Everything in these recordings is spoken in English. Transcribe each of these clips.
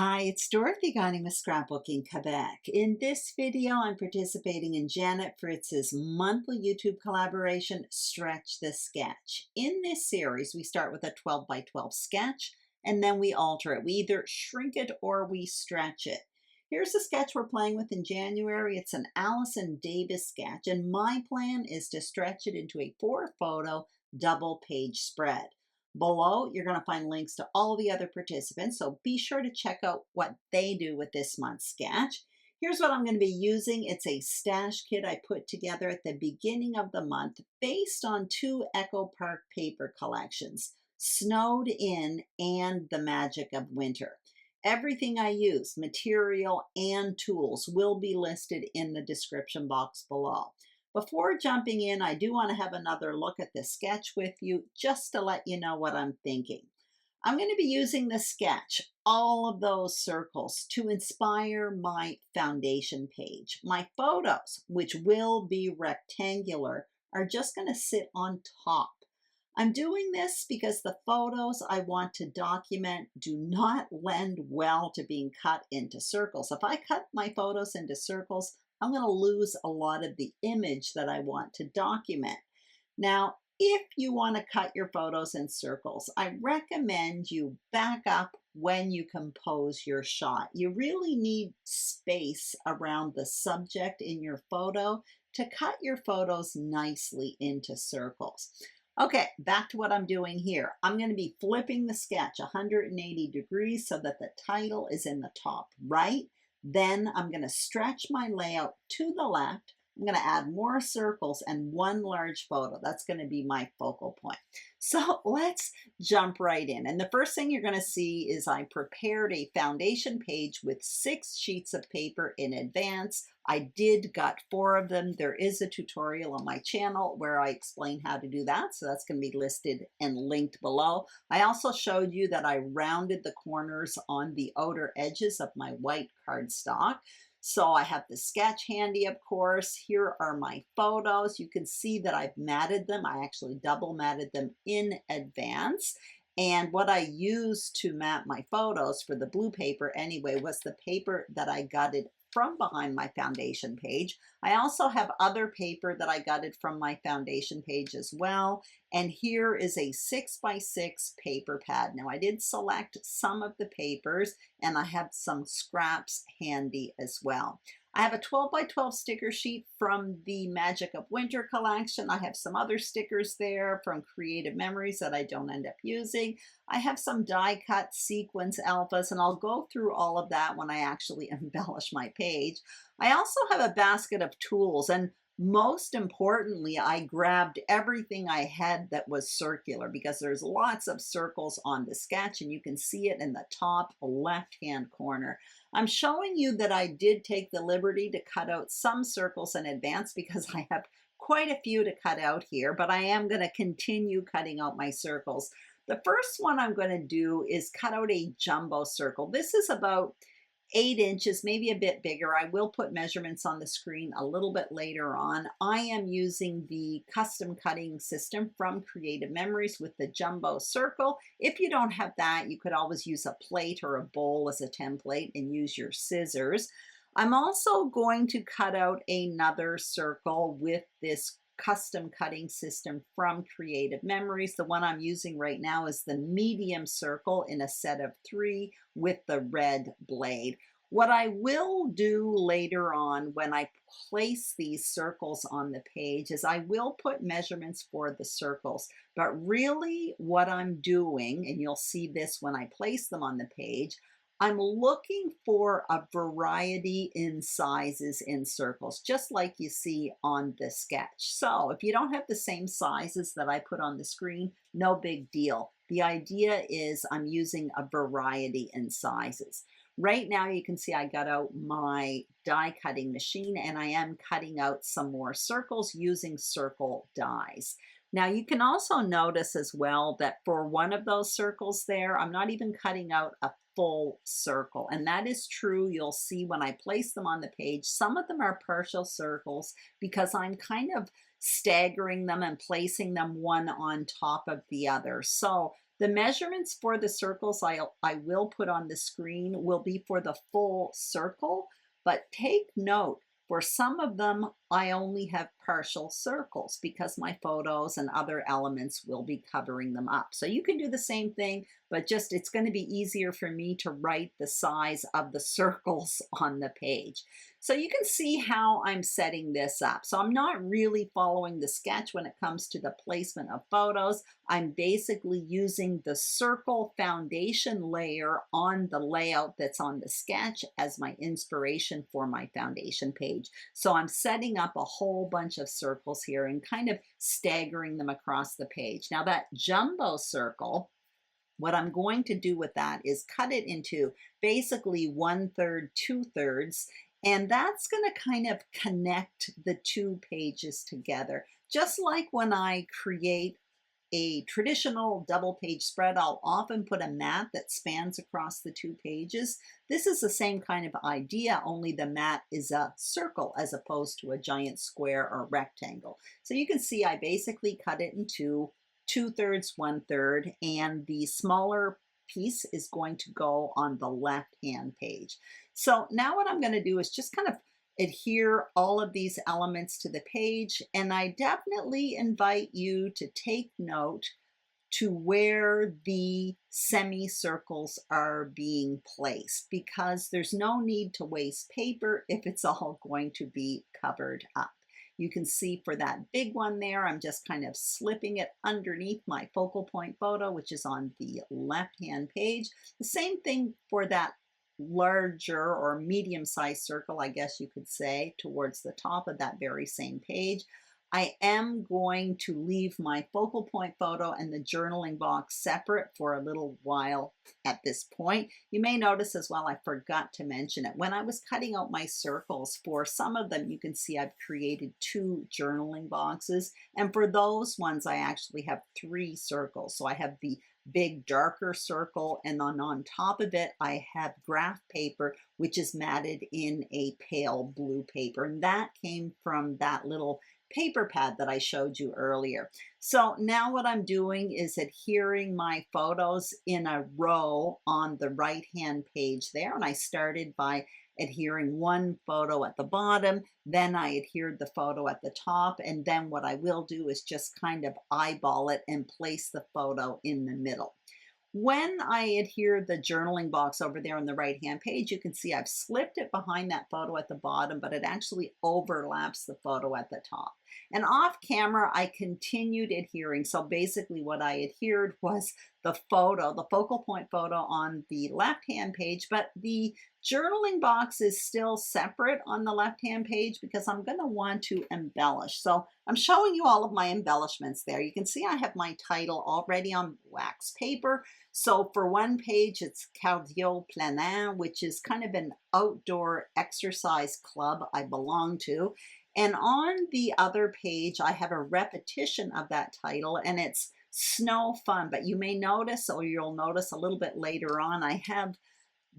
Hi, it's Dorothy Guinan with Scrapbooking Quebec. In this video, I'm participating in Janet Fritz's monthly YouTube collaboration, Stretch the Sketch. In this series, we start with a 12 by 12 sketch, and then we alter it. We either shrink it or we stretch it. Here's the sketch we're playing with in January. It's an Allison Davis sketch, and my plan is to stretch it into a 4-photo double-page spread. Below, you're going to find links to all the other participants, so be sure to check out what they do with this month's sketch. Here's what I'm going to be using. It's a stash kit I put together at the beginning of the month based on 2 Echo Park paper collections, Snowed In and The Magic of Winter. Everything I use, material and tools, will be listed in the description box below. Before jumping in, I do want to have another look at the sketch with you just to let you know what I'm thinking. I'm going to be using the sketch, all of those circles, to inspire my foundation page. My photos, which will be rectangular, are just going to sit on top. I'm doing this because the photos I want to document do not lend well to being cut into circles. If I cut my photos into circles, I'm going to lose a lot of the image that I want to document. Now, if you want to cut your photos in circles, I recommend you back up when you compose your shot. You really need space around the subject in your photo to cut your photos nicely into circles. Okay, back to what I'm doing here. I'm going to be flipping the sketch 180 degrees so that the title is in the top right. Then I'm going to stretch my layout to the left. I'm going to add more circles and one large photo. That's going to be my focal point. So let's jump right in. And the first thing you're going to see is I prepared a foundation page with 6 sheets of paper in advance. I did got 4 of them. There is a tutorial on my channel where I explain how to do that. So that's going to be listed and linked below. I also showed you that I rounded the corners on the outer edges of my white cardstock. So I have the sketch handy, of course. Here are my photos. You can see that I've matted them. I actually double matted them in advance. And what I used to mat my photos for the blue paper anyway was the paper that I gutted from behind my foundation page. I also have other paper that I gutted from my foundation page as well. And here is a 6 by 6 paper pad. Now I did select some of the papers and I have some scraps handy as well. I have a 12 by 12 sticker sheet from the Magic of Winter collection. I have some other stickers there from Creative Memories that I don't end up using. I have some die cut sequence alphas, and I'll go through all of that when I actually embellish my page. I also have a basket of tools, and most importantly, I grabbed everything I had that was circular because there's lots of circles on the sketch, and you can see it in the top left-hand corner. I'm showing you that I did take the liberty to cut out some circles in advance because I have quite a few to cut out here, but I am going to continue cutting out my circles. The first one I'm going to do is cut out a jumbo circle. This is about 8 inches, maybe a bit bigger. I will put measurements on the screen a little bit later on. I am using the custom cutting system from Creative Memories with the jumbo circle. If you don't have that, you could always use a plate or a bowl as a template and use your scissors. I'm also going to cut out another circle with this custom cutting system from Creative Memories. The one I'm using right now is the medium circle in a set of 3 with the red blade. What I will do later on when I place these circles on the page is I will put measurements for the circles, but really what I'm doing, and you'll see this when I place them on the page, I'm looking for a variety in sizes in circles, just like you see on the sketch. So if you don't have the same sizes that I put on the screen, no big deal. The idea is I'm using a variety in sizes. Right now you can see I got out my die cutting machine and I am cutting out some more circles using circle dies. Now you can also notice as well that for one of those circles there, I'm not even cutting out a full circle, and that is true. You'll see when I place them on the page, some of them are partial circles because I'm kind of staggering them and placing them one on top of the other. So The measurements for the circles I will put on the screen will be for the full circle, but take note, for some of them, I only have partial circles because my photos and other elements will be covering them up. So you can do the same thing, but just it's going to be easier for me to write the size of the circles on the page. So you can see how I'm setting this up. So I'm not really following the sketch when it comes to the placement of photos. I'm basically using the circle foundation layer on the layout that's on the sketch as my inspiration for my foundation page. So I'm setting up a whole bunch of circles here and kind of staggering them across the page. Now that jumbo circle, what I'm going to do with that is cut it into basically 1/3, 2/3, and that's going to kind of connect the two pages together. Just like when I create a traditional double page spread, I'll often put a mat that spans across the two pages. This is the same kind of idea, only the mat is a circle as opposed to a giant square or rectangle. So you can see I basically cut it into 2/3, 1/3, and the smaller piece is going to go on the left-hand page. So now what I'm going to do is just kind of adhere all of these elements to the page, and I definitely invite you to take note to where the semicircles are being placed, because there's no need to waste paper if it's all going to be covered up. You can see for that big one there, I'm just kind of slipping it underneath my focal point photo, which is on the left-hand page. The same thing for that larger or medium-sized circle, I guess you could say, towards the top of that very same page. I am going to leave my focal point photo and the journaling box separate for a little while at this point. You may notice as well, I forgot to mention it. When I was cutting out my circles, for some of them, you can see I've created 2 journaling boxes. And for those ones, I actually have 3 circles. So I have the big darker circle, and then on top of it I have graph paper, which is matted in a pale blue paper, and that came from that little paper pad that I showed you earlier. So now what I'm doing is adhering my photos in a row on the right hand page there, and I started by adhering one photo at the bottom, then I adhered the photo at the top, and then what I will do is just kind of eyeball it and place the photo in the middle. When I adhere the journaling box over there on the right hand page, you can see I've slipped it behind that photo at the bottom, but it actually overlaps the photo at the top. And off camera, I continued adhering. So basically what I adhered was the photo, the focal point photo on the left hand page, but the journaling box is still separate on the left hand page because I'm going to want to embellish. So I'm showing you all of my embellishments there. You can see I have my title already on wax paper. So for one page, it's Cardio Plein Air, which is kind of an outdoor exercise club I belong to. And on the other page, I have a repetition of that title, and it's Snow Fun. But you may notice, or you'll notice a little bit later on, I have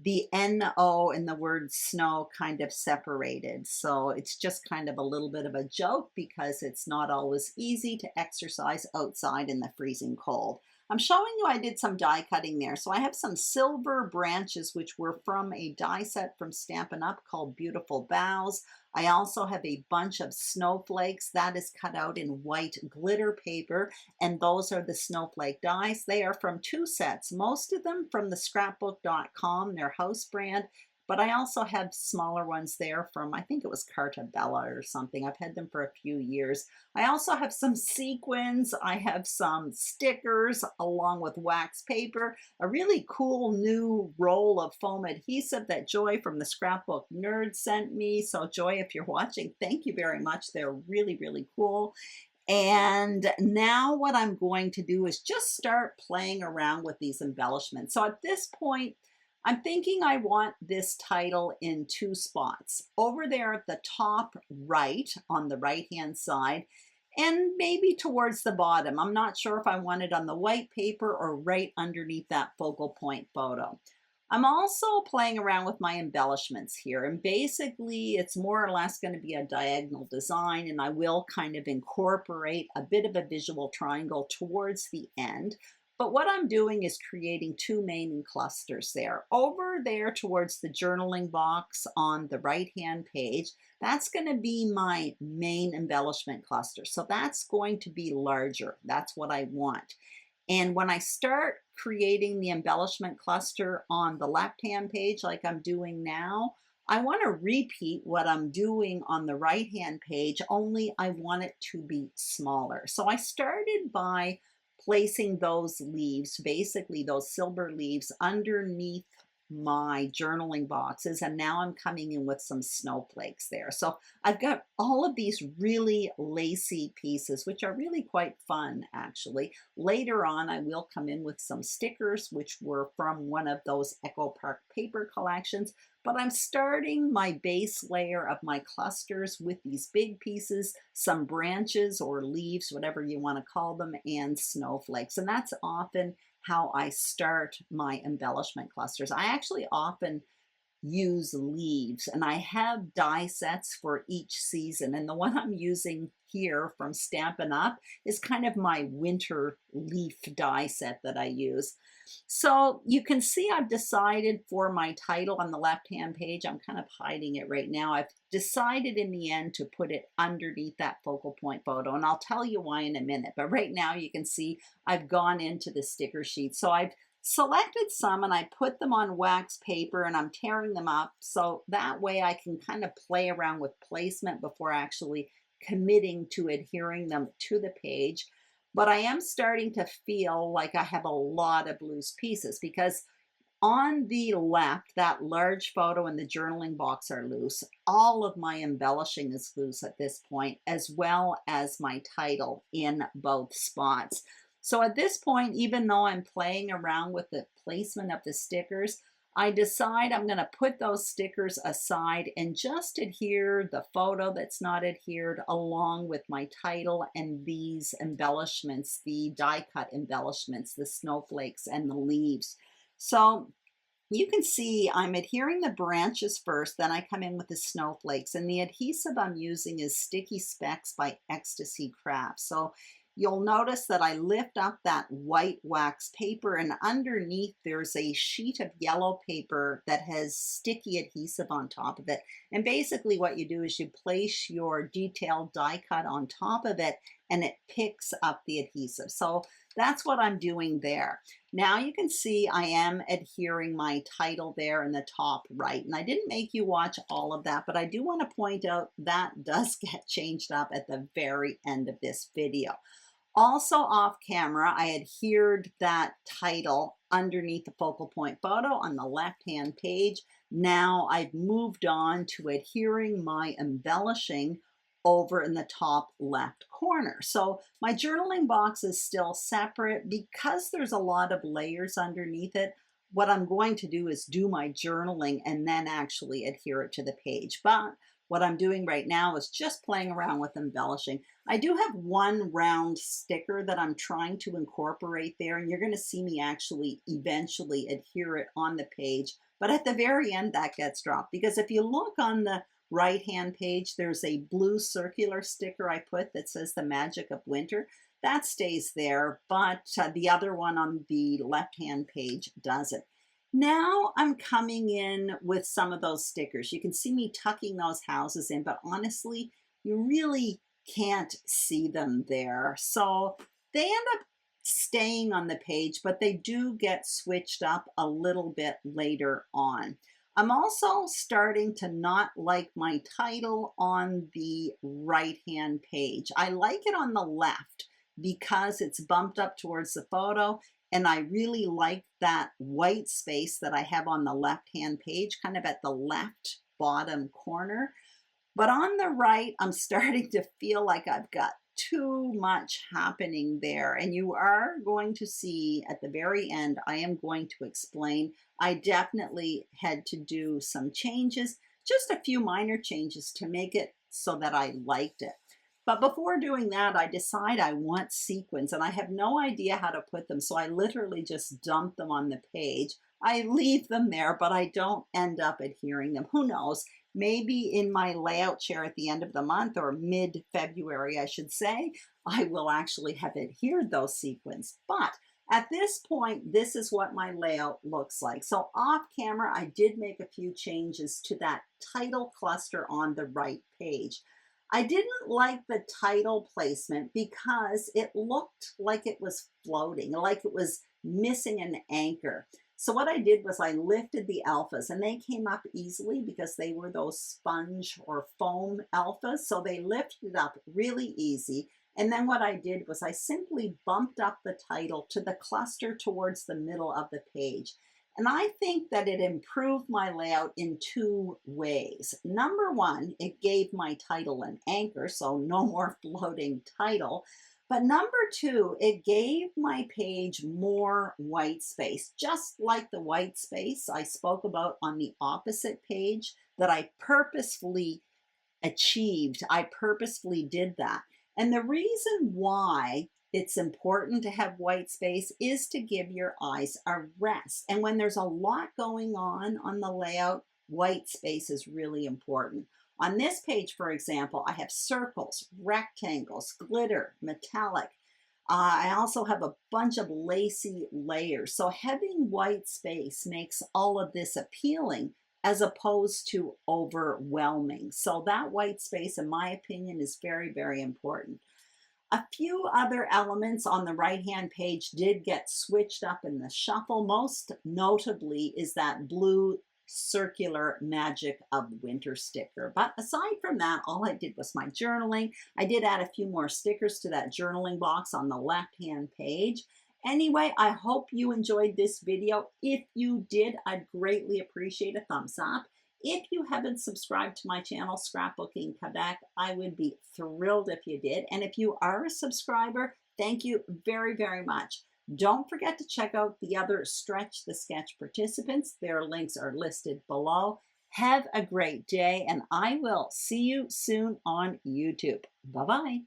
the N-O and the word snow kind of separated. So it's just kind of a little bit of a joke because it's not always easy to exercise outside in the freezing cold. I'm showing you I did some die cutting there. So I have some silver branches which were from a die set from Stampin' Up called Beautiful Boughs. I also have a bunch of snowflakes that is cut out in white glitter paper, and those are the Snowflake Dies. They are from 2 sets, most of them from the scrapbook.com, their house brand, but I also have smaller ones there from, I think it was Cartabella or something. I've had them for a few years. I also have some sequins. I have some stickers along with wax paper, a really cool new roll of foam adhesive that Joy from the Scrapbook Nerd sent me. So Joy, if you're watching, thank you very much. They're really, really cool. And now what I'm going to do is just start playing around with these embellishments. So at this point, I'm thinking I want this title in 2 spots. Over there at the top right, on the right-hand side, and maybe towards the bottom. I'm not sure if I want it on the white paper or right underneath that focal point photo. I'm also playing around with my embellishments here, and basically it's more or less going to be a diagonal design, and I will kind of incorporate a bit of a visual triangle towards the end. But what I'm doing is creating two main clusters there. Over there towards the journaling box on the right-hand page, that's going to be my main embellishment cluster. So that's going to be larger. That's what I want. And when I start creating the embellishment cluster on the left-hand page like I'm doing now, I want to repeat what I'm doing on the right-hand page, only I want it to be smaller. So I started by placing those leaves, basically those silver leaves, underneath my journaling boxes, and now I'm coming in with some snowflakes there. So I've got all of these really lacy pieces, which are really quite fun actually. Later on I will come in with some stickers, which were from one of those Echo Park paper collections, but I'm starting my base layer of my clusters with these big pieces, some branches or leaves, whatever you want to call them, and snowflakes. And that's often how I start my embellishment clusters. I actually often use leaves, and I have die sets for each season, and the one I'm using here from Stampin' Up is kind of my winter leaf die set that I use. So you can see I've decided for my title on the left-hand page, I'm kind of hiding it right now. I've decided in the end to put it underneath that focal point photo, and I'll tell you why in a minute. But right now you can see I've gone into the sticker sheet. So I've selected some and I put them on wax paper and I'm tearing them up so that way I can kind of play around with placement before actually committing to adhering them to the page. But I am starting to feel like I have a lot of loose pieces because on the left, that large photo and the journaling box are loose. All of my embellishing is loose at this point, as well as my title in both spots. So at this point, even though I'm playing around with the placement of the stickers, I decide I'm going to put those stickers aside and just adhere the photo that's not adhered along with my title and these embellishments, the die cut embellishments, the snowflakes and the leaves. So you can see I'm adhering the branches first, then I come in with the snowflakes, and the adhesive I'm using is Sticky Specks by Ecstasy Craft. So you'll notice that I lift up that white wax paper and underneath there's a sheet of yellow paper that has sticky adhesive on top of it. And basically what you do is you place your detailed die cut on top of it and it picks up the adhesive. So that's what I'm doing there. Now you can see I am adhering my title there in the top right. And I didn't make you watch all of that, but I do want to point out that does get changed up at the very end of this video. Also off camera, I adhered that title underneath the focal point photo on the left-hand page. Now I've moved on to adhering my embellishing over in the top left corner. So my journaling box is still separate because there's a lot of layers underneath it. What I'm going to do is do my journaling and then actually adhere it to the page. But what I'm doing right now is just playing around with embellishing. I do have one round sticker that I'm trying to incorporate there, and you're going to see me actually eventually adhere it on the page. But at the very end, that gets dropped because if you look on the right-hand page, there's a blue circular sticker I put that says the magic of winter. That stays there, but the other one on the left-hand page doesn't. Now I'm coming in with some of those stickers. You can see me tucking those houses in, but honestly, you really can't see them there. So they end up staying on the page, but they do get switched up a little bit later on. I'm also starting to not like my title on the right-hand page. I like it on the left because it's bumped up towards the photo, and I really like that white space that I have on the left-hand page, kind of at the left bottom corner. But on the right, I'm starting to feel like I've got too much happening there. And you are going to see at the very end, I am going to explain. I definitely had to do some changes, just a few minor changes to make it so that I liked it. But before doing that, I decide I want sequins and I have no idea how to put them. So I literally just dump them on the page. I leave them there, but I don't end up adhering them. Who knows? Maybe in my layout chair at the end of the month or mid-February, I should say, I will actually have adhered those sequins. But At this point, this is what my layout looks like. So off camera, I did make a few changes to that title cluster on the right page. I didn't like the title placement because it looked like it was floating, like it was missing an anchor. So what I did was I lifted the alphas, and they came up easily because they were those sponge or foam alphas. So they lifted up really easy. And then what I did was I simply bumped up the title to the cluster towards the middle of the page. And I think that it improved my layout in two ways. Number one, it gave my title an anchor, so no more floating title. But number two, it gave my page more white space, just like the white space I spoke about on the opposite page that I purposefully achieved. I purposefully did that. And the reason why it's important to have white space is to give your eyes a rest. And when there's a lot going on the layout, white space is really important. On this page, for example, I have circles, rectangles, glitter, metallic. I also have a bunch of lacy layers. So having white space makes all of this appealing as opposed to overwhelming. So that white space, in my opinion, is very, very important. A few other elements on the right-hand page did get switched up in the shuffle. Most notably is that blue circular magic of winter sticker. But aside from that, all I did was my journaling. I did add a few more stickers to that journaling box on the left-hand page. Anyway, I hope you enjoyed this video. If you did, I'd greatly appreciate a thumbs up. If you haven't subscribed to my channel, Scrapbooking Quebec, I would be thrilled if you did. And if you are a subscriber, thank you very, very much. Don't forget to check out the other Stretch the Sketch participants. Their links are listed below. Have a great day, and I will see you soon on YouTube. Bye-bye.